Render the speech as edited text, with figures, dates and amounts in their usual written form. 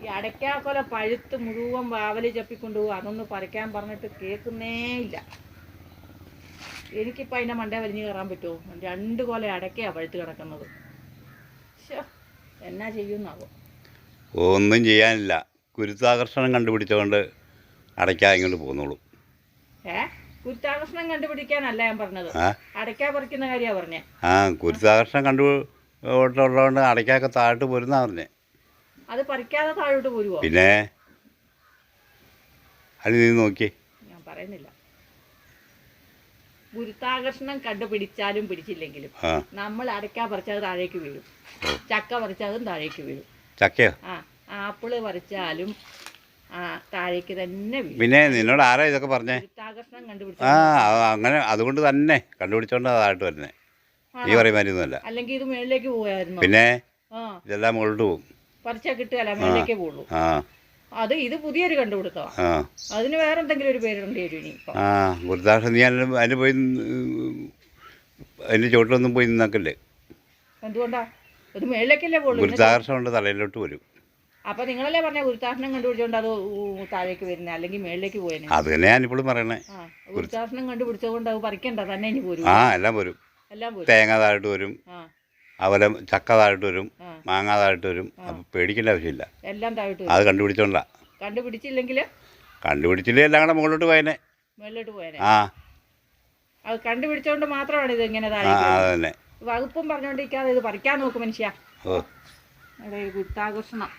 ഈ അടയ്ക്കാക്കൊല പഴുത്ത് മുഴുവൻ വാവല് ചപ്പിക്കൊണ്ടുപോകും. അതൊന്ന് പറിക്കാൻ പറഞ്ഞിട്ട് കേൾക്കുന്നേ ഇല്ല. എനിക്കിപ്പോൾ അതിൻ്റെ മണ്ടേ വലിഞ്ഞ് കയറാൻ പറ്റുമോ? 2 കൊല അടയ്ക്കയാണ് പഴുത്ത് കിടക്കുന്നത്. എന്നാ ചെയ്യുന്നാവോ? ഒന്നും ചെയ്യാനില്ല. ഗുരുത്വാകർഷണം കണ്ടുപിടിച്ചുകൊണ്ട് അടയ്ക്ക ഇങ്ങോട്ട് പോന്നോളൂ. ഗുരുത്വാകർഷണം കണ്ടുപിടിക്കാനല്ല ഞാൻ പറഞ്ഞത്, അടയ്ക്ക പറിക്കുന്ന കാര്യമാണ് പറഞ്ഞേ. ഗുരുത്വാകർഷണം കണ്ടുപിടിച്ചുള്ളതുകൊണ്ട് അടയ്ക്കൊക്കെ താഴോട്ട് പോരുന്നാ പറഞ്ഞേ. അത് പറിക്കാതെ താഴോട്ട് പോരുവോ? പിന്നെ അത് നീ നോക്കി. ഞാൻ പറയുന്നില്ല. ഗുരുത്വാകർഷണം കണ്ടുപിടിച്ചാലും പിടിച്ചില്ലെങ്കിലും നമ്മൾ അടയ്ക്ക പറിച്ചത് താഴേക്ക് വീഴും, ചക്ക പറിച്ചതും താഴേക്ക് വീഴും. ചക്കയോ? ആപ്പിള് പറിച്ചാലും താഴേക്ക് തന്നെ വീഴും. പിന്നെ നിന്നോട് ആരാ ഇതൊക്കെ പറഞ്ഞേ? ഗുരുത്വാകർഷണം കണ്ടുപിടിച്ച അങ്ങനെ അതുകൊണ്ട് തന്നെ കണ്ടുപിടിച്ചോണ്ട് അതായിട്ട് വരുന്നേ. നീ പറയുമായിരുന്നല്ല. അല്ലെങ്കിൽ ഇത് മേളിലേക്ക് പോയായിരുന്നു. പിന്നെ ഇതെല്ലാം മുകളിലോട്ട് പോകും. പറിച്ചാൽ കിട്ടുകയല്ല, മേളിലേക്കേ പോകുള്ളൂ. ഇത് പുതിയൊരു കണ്ടുപിടുത്തോ? അതിന് വേറെ എന്തെങ്കിലും ഒരു പേരുണ്ട് ഇനി. ഗുരുത്വാകർഷണം നീ അതിന് പോയി അതിൻ്റെ ചോട്ടിലൊന്നും പോയി നിന്നാക്കല്ലേ. എന്തുകൊണ്ടാ? അത് മേളിലേക്കല്ലേ പോകുള്ളൂ. ഗുരുത്വാകർഷണം കൊണ്ട് തലയിലോട്ട് വരും. അപ്പൊ നിങ്ങളല്ലേ പറഞ്ഞ ഗുരുത്വാകർഷണം കണ്ടുപിടിച്ചോണ്ട് അത് താഴേക്ക് വരുന്നത്, അല്ലെങ്കിൽ മേളിലേക്ക് പോയേനെ. അത് തന്നെ ഞാനിപ്പോഴും പറയണേ. ഗുരുത്വാകർഷണം കണ്ടുപിടിച്ചതുകൊണ്ട് അത് പറിക്കണ്ട, തന്നെ ഇനി പോരും. എല്ലാം പോരും. എല്ലാം പോരും. തേങ്ങ താഴോട്ട് വരും, അതുപോലെ ചക്ക താഴോട്ട് വരും, മാങ്ങ താഴോട്ട് വരും. അപ്പം പേടിക്കേണ്ട ആവശ്യമില്ല. എല്ലാം താഴോട്ട് അത് കണ്ടുപിടിച്ചോണ്ടാ. കണ്ടുപിടിച്ചില്ലെങ്കിൽ എല്ലാം കൂടെ മുകളിലോട്ട് പോയനെ, മേളിലോട്ട് പോയനെ. അത് കണ്ടുപിടിച്ചോണ്ട് മാത്രമാണ് ഇത് ഇങ്ങനെ തന്നെ വകുപ്പും പറഞ്ഞോണ്ടിരിക്കാതെ ഇത് പറിക്കാൻ നോക്കും മനുഷ്യ. ഗുരുത്വാകർഷണം